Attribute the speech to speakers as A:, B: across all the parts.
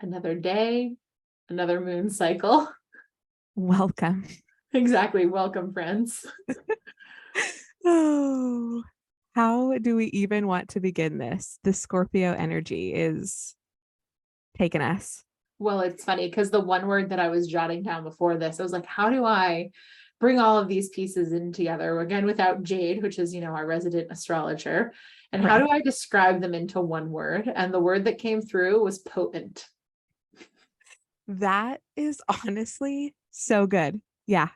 A: Another day, another moon cycle.
B: Welcome.
A: Exactly. Welcome, friends.
B: Oh, how do we even want to begin this? The Scorpio energy is taking us.
A: Well, it's funny because the one word that I was jotting down before this, I was like, how do I bring all of these pieces in together again without Jade, which is, our resident astrologer? And how do I describe them into one word? And the word that came through was potent.
B: That is honestly so good. Yeah.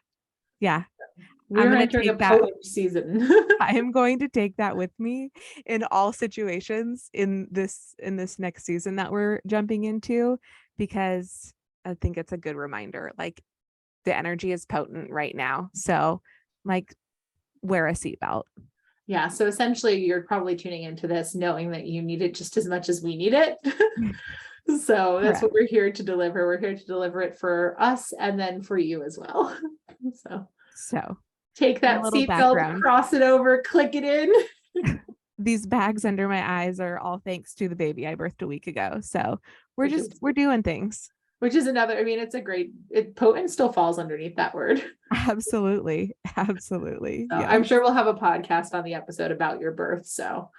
B: Yeah. I'm
A: We're
B: going to
A: entering a
B: take that.
A: potent season.
B: I am going to take that with me in all situations in this next season that we're jumping into, because I think it's a good reminder. Like, the energy is potent right now. So, like, wear a seatbelt.
A: Yeah. So essentially, you're probably tuning into this knowing that you need it just as much as we need it. So that's what
B: Correct.
A: we're here to deliver. We're here to deliver it for us and then for you as well. So
B: So,
A: take
B: a
A: that
B: little
A: seatbelt,
B: background.
A: cross it over, click it in.
B: These bags under my eyes are all thanks to the baby I birthed a week ago. So,
A: Which is
B: we're doing things.
A: another, I mean, it's a great, potent still falls underneath that word.
B: Absolutely. Absolutely.
A: So I'm
B: Yes.
A: sure we'll have a podcast on the episode about your birth. So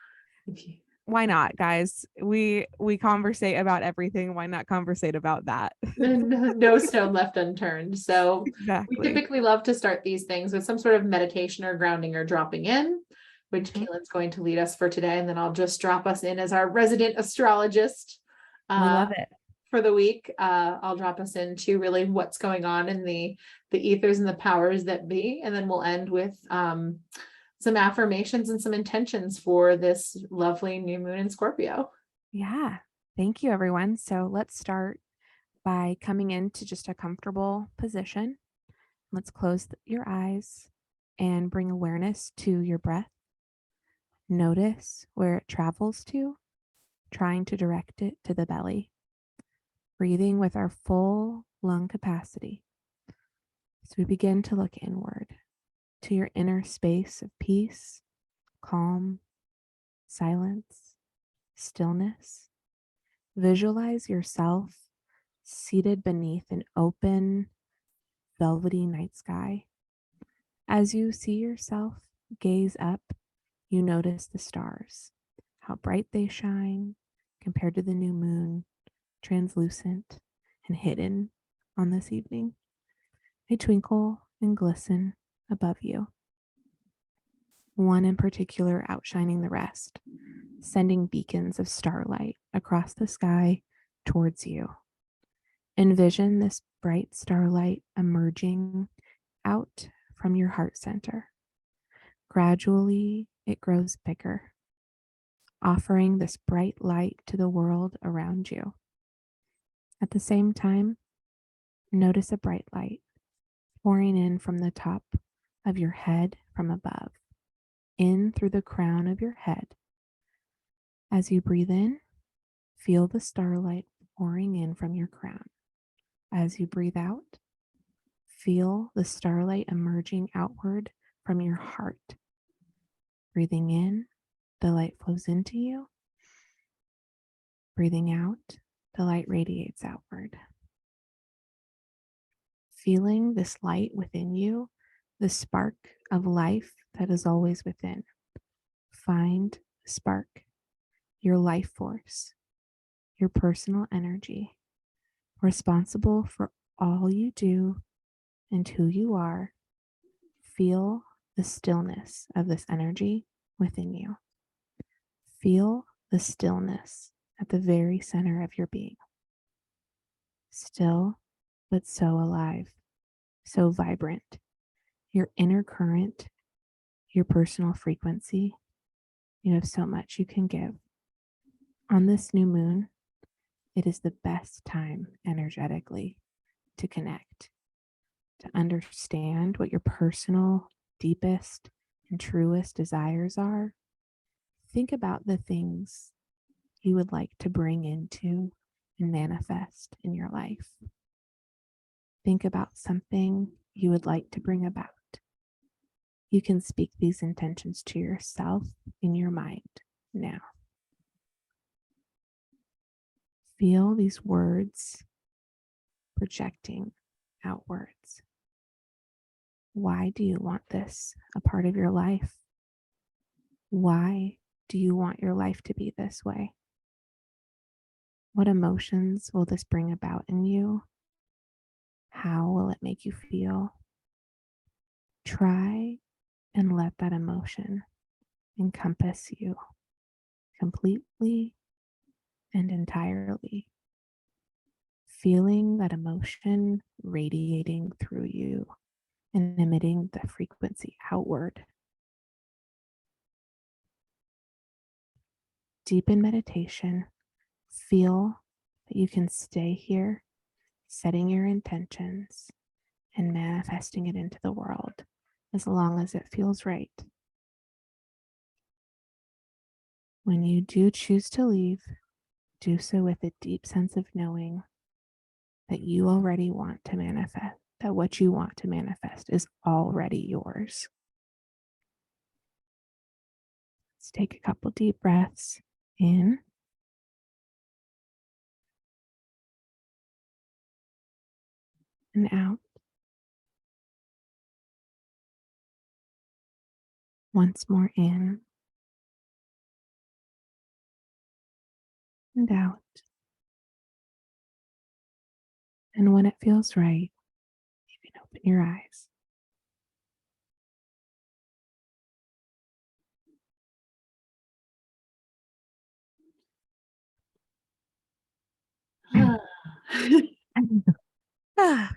B: Why not, guys? We conversate about everything. Why not conversate about that?
A: no stone left unturned. So we
B: Exactly.
A: typically love to start these things with some sort of meditation or grounding or dropping in, which
B: Mhm.
A: Kaylin's going to lead us for today. And then I'll just drop us in as our resident astrologist
B: We
A: uh,
B: love it.
A: for the week. I'll drop us into really what's going on in the ethers and the powers that be. And then we'll end with some affirmations and some intentions for this lovely new moon in Scorpio.
B: Yeah. Thank you, everyone. So let's start by coming into just a comfortable position. Let's close your eyes and bring awareness to your breath. Notice where it travels to, trying to direct it to the belly. Breathing with our full lung capacity. As we begin to look inward to your inner space of peace, calm, silence, stillness. Visualize yourself seated beneath an open, velvety night sky. As you see yourself gaze up, you notice the stars, how bright they shine compared to the new moon, translucent and hidden on this evening. They twinkle and glisten above you, one in particular outshining the rest, sending beacons of starlight across the sky towards you. Envision this bright starlight emerging out from your heart center. Gradually, it grows bigger, offering this bright light to the world around you. At the same time, notice a bright light pouring in from the top of your head from above, in through the crown of your head. As you breathe in, feel the starlight pouring in from your crown. As you breathe out, feel the starlight emerging outward from your heart. Breathing in, the light flows into you. Breathing out, the light radiates outward. Feeling this light within you, the spark of life that is always within. Find the spark, your life force, your personal energy, responsible for all you do and who you are. Feel the stillness of this energy within you. Feel the stillness at the very center of your being. Still, but so alive, so vibrant. Your inner current, your personal frequency. You have so much you can give. On this new moon, it is the best time energetically to connect, to understand what your personal, deepest, and truest desires are. Think about the things you would like to bring into and manifest in your life. Think about something you would like to bring about. You can speak these intentions to yourself in your mind now. Feel these words projecting outwards. Why do you want this a part of your life? Why do you want your life to be this way? What emotions will this bring about in you? How will it make you feel? Try and let that emotion encompass you completely and entirely. Feeling that emotion radiating through you and emitting the frequency outward. Deep in meditation, feel that you can stay here, setting your intentions and manifesting it into the world as long as it feels right. When you do choose to leave, do so with a deep sense of knowing that you already want to manifest, that what you want to manifest is already yours. Let's take a couple deep breaths in and out. Once more in and out. And when it feels right, you can open your eyes. Ah,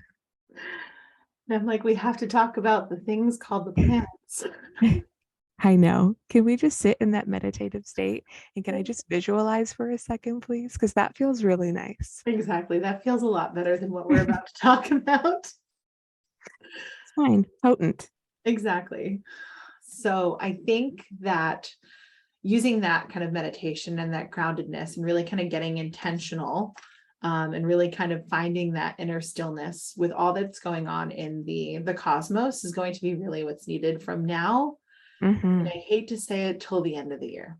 A: I'm like, we have to talk about the things called the planets.
B: I know. Can we just sit in that meditative state? And can I just visualize for a second, please? Because that feels really nice.
A: Exactly. That feels a lot better than what we're about to talk about.
B: It's fine. Potent.
A: Exactly. So I think that using that kind of meditation and that groundedness and really kind of getting intentional, and really kind of finding that inner stillness with all that's going on in the cosmos is going to be really what's needed from now. And I hate to say it, till the end of the year.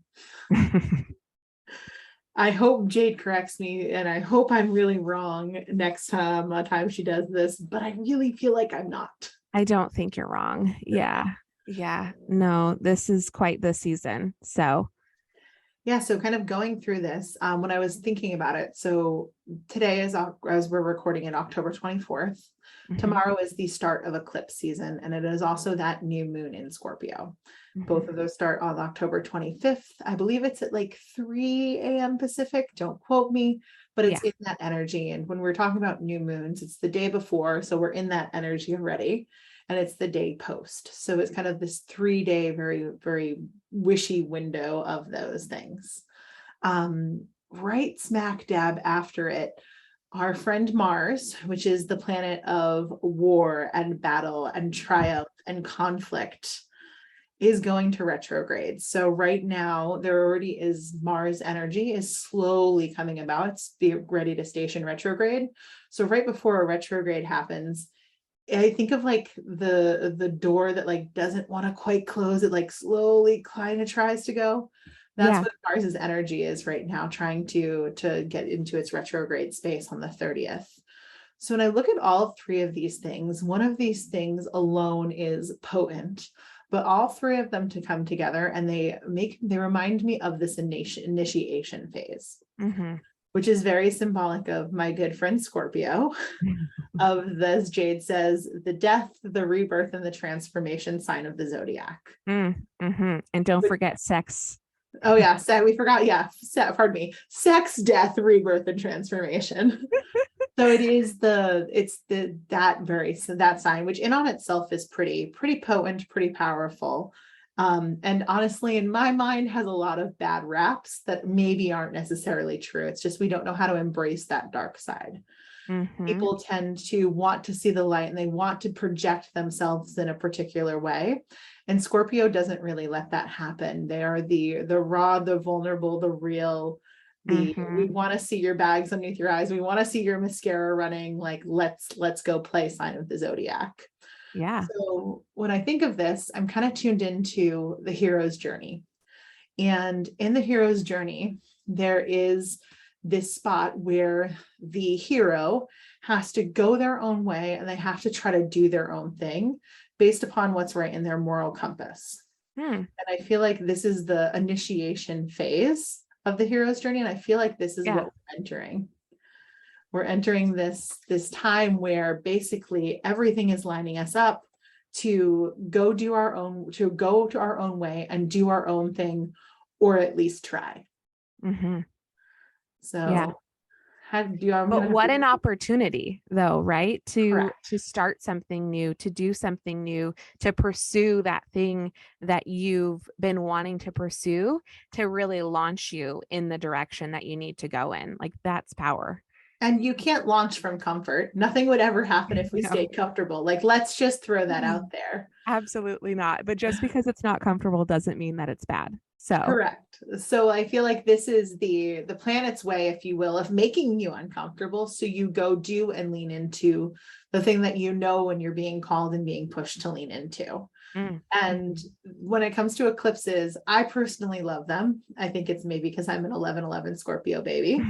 A: I hope Jade corrects me, and I hope I'm really wrong next time she does this, but I really feel like I'm not.
B: I don't think you're wrong. Yeah. Yeah. No, this is quite the season. So,
A: Yeah, so kind of going through this, when I was thinking about it, so today is, as we're recording it, October 24th. Tomorrow is the start of eclipse season, and it is also that new moon in Scorpio. Both of those start on October 25th. I believe it's at like 3 a.m. Pacific. Don't quote me, but it's
B: Yeah.
A: in that energy. And when we're talking about new moons, it's the day before. So we're in that energy already. And it's the day post. So it's kind of this 3-day, very, very wishy window of those things. Right smack dab after it, our friend Mars, which is the planet of war and battle and triumph and conflict, is going to retrograde. So right now there already is Mars energy is slowly coming about. It's be ready to station retrograde. So right before a retrograde happens, I think of like the door that like doesn't want to quite close. It like slowly kind of tries to go. That's
B: Yeah.
A: what Mars's energy is right now, trying to get into its retrograde space on the 30th. So when I look at all three of these things, one of these things alone is potent, but all three of them to come together and they remind me of this initiation phase,
B: Mm-hmm.
A: which is very symbolic of my good friend Scorpio, of this, Jade says, the death, the rebirth, and the transformation sign of the zodiac.
B: Mm-hmm. And don't forget sex.
A: Oh yeah, we forgot. Yeah, pardon me. Sex, death, rebirth, and transformation. So that sign, which in on itself is pretty potent, pretty powerful. And honestly, in my mind, has a lot of bad raps that maybe aren't necessarily true. It's just we don't know how to embrace that dark side.
B: Mm-hmm.
A: People tend to want to see the light and they want to project themselves in a particular way. And Scorpio doesn't really let that happen. They are the raw, the vulnerable, the real, we want to see your bags underneath your eyes. We want to see your mascara running. Like, let's go play sign of the zodiac.
B: Yeah.
A: So when I think of this, I'm kind of tuned into the hero's journey. And in the hero's journey, there is this spot where the hero has to go their own way and they have to try to do their own thing based upon what's right in their moral compass. And I feel like this is the initiation phase of the hero's journey. And I feel like this is what we're entering. We're entering this time where basically everything is lining us up to go to our own way and do our own thing, or at least try. So
B: but what an opportunity though, right? To
A: Correct.
B: start something new, to do something new, to pursue that thing that you've been wanting to pursue, to really launch you in the direction that you need to go in. Like, that's power.
A: And you can't launch from comfort. Nothing would ever happen if we
B: No.
A: stayed comfortable. Like, let's just throw that out there.
B: Absolutely not. But just because it's not comfortable doesn't mean that it's bad. So
A: Correct. So I feel like this is the planet's way, if you will, of making you uncomfortable. So you go do and lean into the thing that you know when you're being called and being pushed to lean into. And when it comes to eclipses, I personally love them. I think it's maybe because I'm an 11/11 Scorpio baby.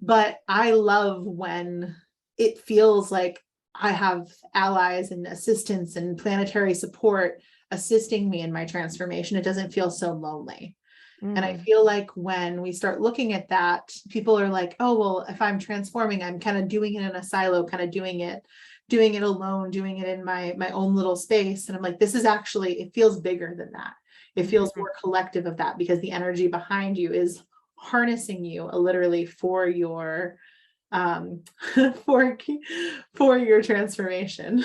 A: But I love when it feels like I have allies and assistants and planetary support assisting me in my transformation. It doesn't feel so lonely. And I feel like when we start looking at that, people are like, oh, well, if I'm transforming, I'm kind of doing it in a silo, kind of doing it alone, doing it in my own little space. And I'm like, this is actually, it feels bigger than that. It feels more collective of that, because the energy behind you is harnessing you literally for your for your transformation.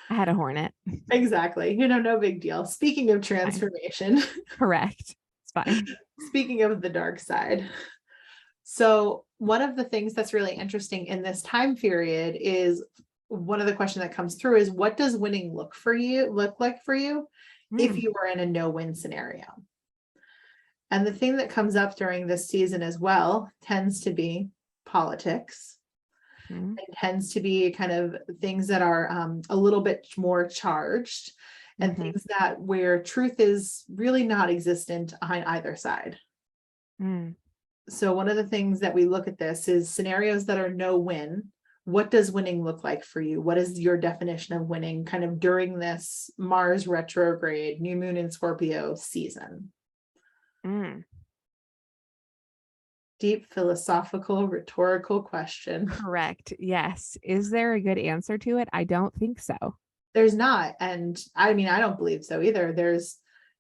B: I had a hornet.
A: Exactly. No big deal. Speaking of transformation.
B: Correct. It's fine.
A: Speaking of the dark side. So one of the things that's really interesting in this time period is, one of the questions that comes through is, what does winning look like for you if you were in a no-win scenario? And the thing that comes up during this season as well tends to be politics. It tends to be kind of things that are a little bit more charged, and things that where truth is really not existent on either side. So one of the things that we look at this is scenarios that are no win. What does winning look like for you? What is your definition of winning kind of during this Mars retrograde, new moon in Scorpio season? Deep philosophical, rhetorical question.
B: Correct. Yes. Is there a good answer to it? I don't think so.
A: There's not. And I mean, I don't believe so either.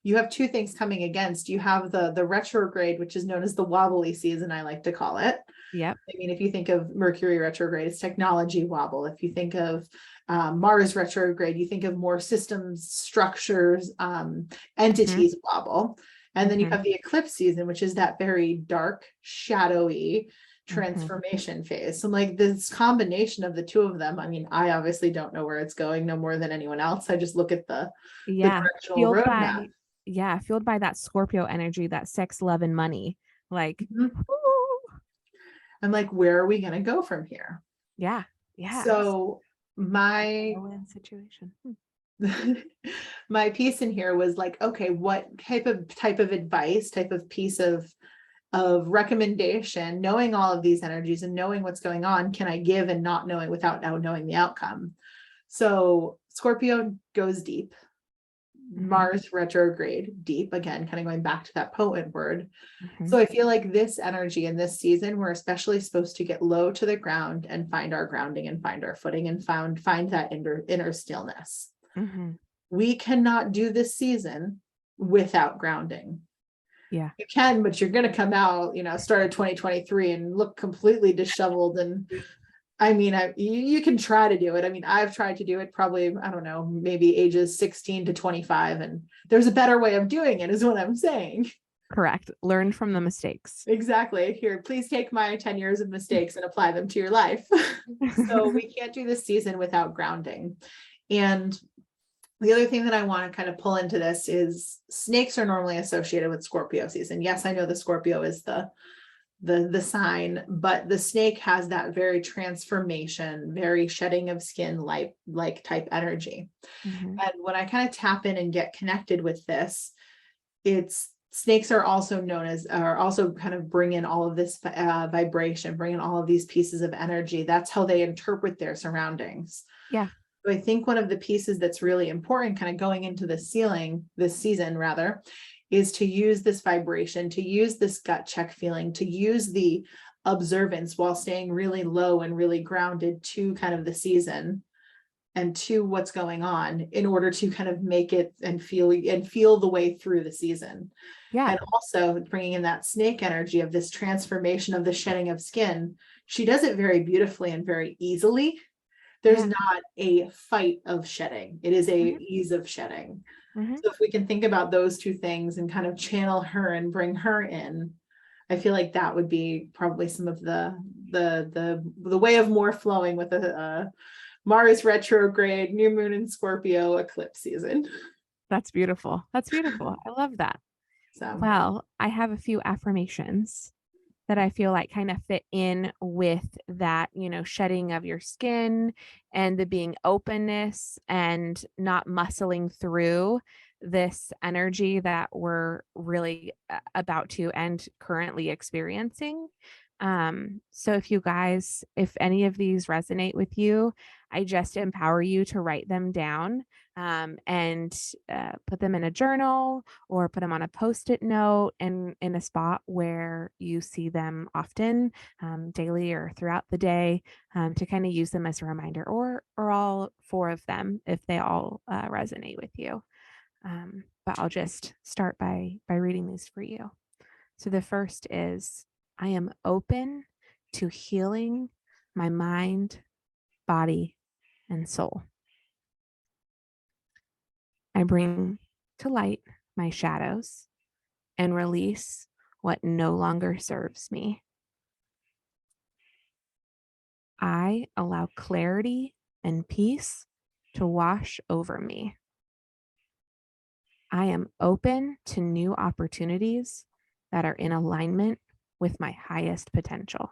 A: You have two things coming against. You have the retrograde, which is known as the wobbly season, I like to call it.
B: Yep.
A: I mean, if you think of Mercury retrograde, it's technology wobble. If you think of Mars retrograde, you think of more systems, structures, entities wobble. And then you have the eclipse season, which is that very dark, shadowy transformation phase. So like this combination of the two of them, I mean, I obviously don't know where it's going no more than anyone else. I just look at the directional roadmap.
B: Fueled by that Scorpio energy, that sex, love, and money. Like,
A: I'm like, where are we going to go from here?
B: Yeah.
A: So my
B: situation.
A: My piece in here was like, okay, what type of advice, type of piece of recommendation, knowing all of these energies and knowing what's going on, can I give and not knowing without now knowing the outcome? So Scorpio goes deep. Mars retrograde deep, again, kind of going back to that potent word. So I feel like this energy in this season, we're especially supposed to get low to the ground and find our grounding and find our footing and find that inner stillness. We cannot do this season without grounding.
B: Yeah.
A: You can, but you're going to come out, start of 2023 and look completely disheveled. And I mean, you can try to do it. I mean, I've tried to do it probably, I don't know, maybe ages 16 to 25. And there's a better way of doing it, is what I'm saying.
B: Correct. Learn from the mistakes.
A: Exactly. Here, please take my 10 years of mistakes and apply them to your life. So we can't do this season without grounding. And the other thing that I want to kind of pull into this is snakes are normally associated with Scorpio season. Yes, I know the Scorpio is the sign, but the snake has that very transformation, very shedding of skin like type energy. And when I kind of tap in and get connected with this, it's Snakes are also known as, are also kind of bring in all of this vibration, bring in all of these pieces of energy. That's how they interpret their surroundings.
B: Yeah.
A: So I think one of the pieces that's really important kind of going into this season rather, is to use this vibration, to use this gut check feeling, to use the observance while staying really low and really grounded to kind of the season and to what's going on in order to kind of make it and feel the way through the season.
B: Yeah.
A: And also bringing in that snake energy of this transformation of the shedding of skin. She does it very beautifully and very easily. There's
B: Yeah.
A: not a fight of shedding. It is a
B: Mhm.
A: ease of shedding.
B: Mhm.
A: So if we can think about those two things and kind of channel her and bring her in, I feel like that would be probably some of the way of more flowing with a Mars retrograde, new moon in Scorpio, eclipse season.
B: That's beautiful. That's beautiful. I love that.
A: So
B: Well, I have a few affirmations that I feel like kind of fit in with that, shedding of your skin and the being openness and not muscling through this energy that we're really about to and currently experiencing. So if any of these resonate with you, I just empower you to write them down and put them in a journal or put them on a post-it note and in a spot where you see them often, daily or throughout the day, to kind of use them as a reminder, or all four of them if they all resonate with you. But I'll just start by reading these for you. So the first is, I am open to healing my mind, body, and soul. I bring to light my shadows and release what no longer serves me. I allow clarity and peace to wash over me. I am open to new opportunities that are in alignment with my highest potential.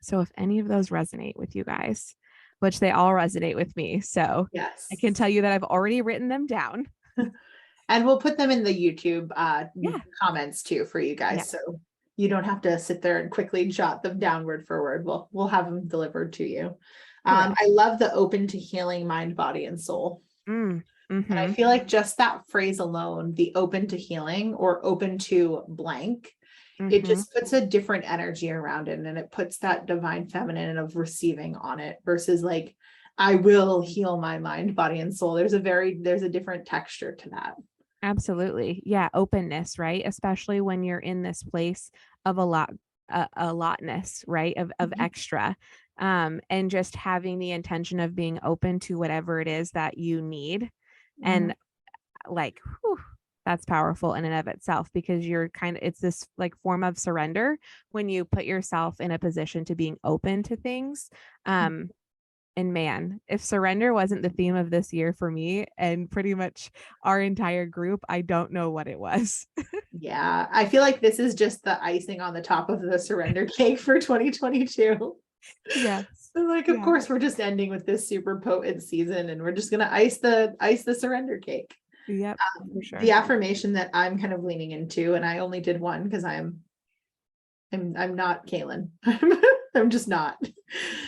B: So, if any of those resonate with you guys, which they all resonate with me, so
A: yes.
B: I can tell you that I've already written them down.
A: And we'll put them in the YouTube
B: Yeah.
A: comments too for you guys.
B: Yeah.
A: So you don't have to sit there and quickly jot them down word for word. We'll have them delivered to you. I love the open to healing mind, body, and soul. And I feel like just that phrase alone, the open to healing or open to blank, it just puts a different energy around it. And it puts that divine feminine of receiving on it versus like, I will heal my mind, body, and soul. There's a different texture to that.
B: Absolutely. Yeah. Openness, right? Especially when you're in this place of a lotness, right? Of extra. And just having the intention of being open to whatever it is that you need. And like, whew, that's powerful in and of itself because it's this like form of surrender when you put yourself in a position to being open to things. And man, if surrender wasn't the theme of this year for me and pretty much our entire group, I don't know what it was.
A: Yeah, I feel like this is just the icing on the top of the surrender cake for 2022.
B: Yes.
A: So like, of course, we're just ending with this super potent season and we're just gonna ice the surrender cake.
B: Yep, for sure.
A: The affirmation that I'm kind of leaning into, and I only did one because I'm not Kaylin. I'm just not.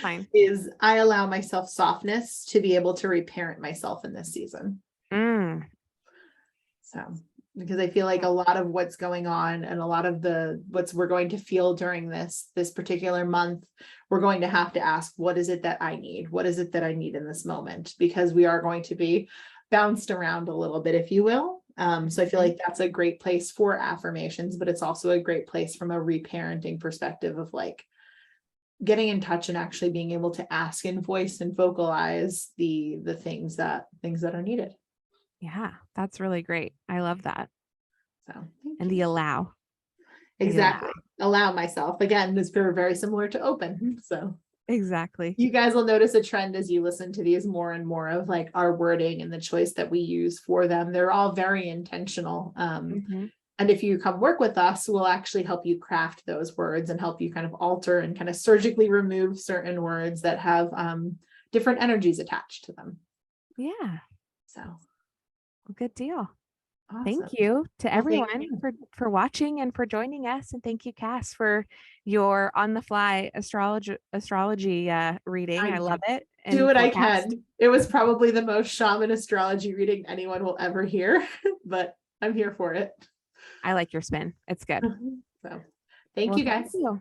B: Fine.
A: Is I allow myself softness to be able to reparent myself in this season. So, because I feel like a lot of what's going on and a lot of we're going to feel during this particular month, we're going to have to ask, what is it that I need? What is it that I need in this moment? Because we are going to be bounced around a little bit, if you will. So I feel like that's a great place for affirmations, but it's also a great place from a reparenting perspective of like getting in touch and actually being able to ask and voice and vocalize the things that are needed.
B: Yeah, that's really great. I love that.
A: So
B: and the allow.
A: Exactly. Allow myself. Again, this is very similar to open. So
B: exactly.
A: You guys will notice a trend as you listen to these more and more of like our wording and the choice that we use for them. They're all very intentional. And if you come work with us, we'll actually help you craft those words and help you kind of alter and kind of surgically remove certain words that have different energies attached to them.
B: Yeah.
A: So
B: good deal. Thank
A: Awesome.
B: you to
A: Well, thank
B: everyone
A: you.
B: for watching and for joining us. And thank you, Cass, for your on the fly astrology reading. I
A: I
B: love it.
A: do
B: And
A: what I
B: forecast.
A: can. It was probably the most shaman astrology reading anyone will ever hear, but I'm here for it.
B: I like your spin. It's good.
A: So thank
B: Well,
A: you
B: thank
A: guys.
B: you.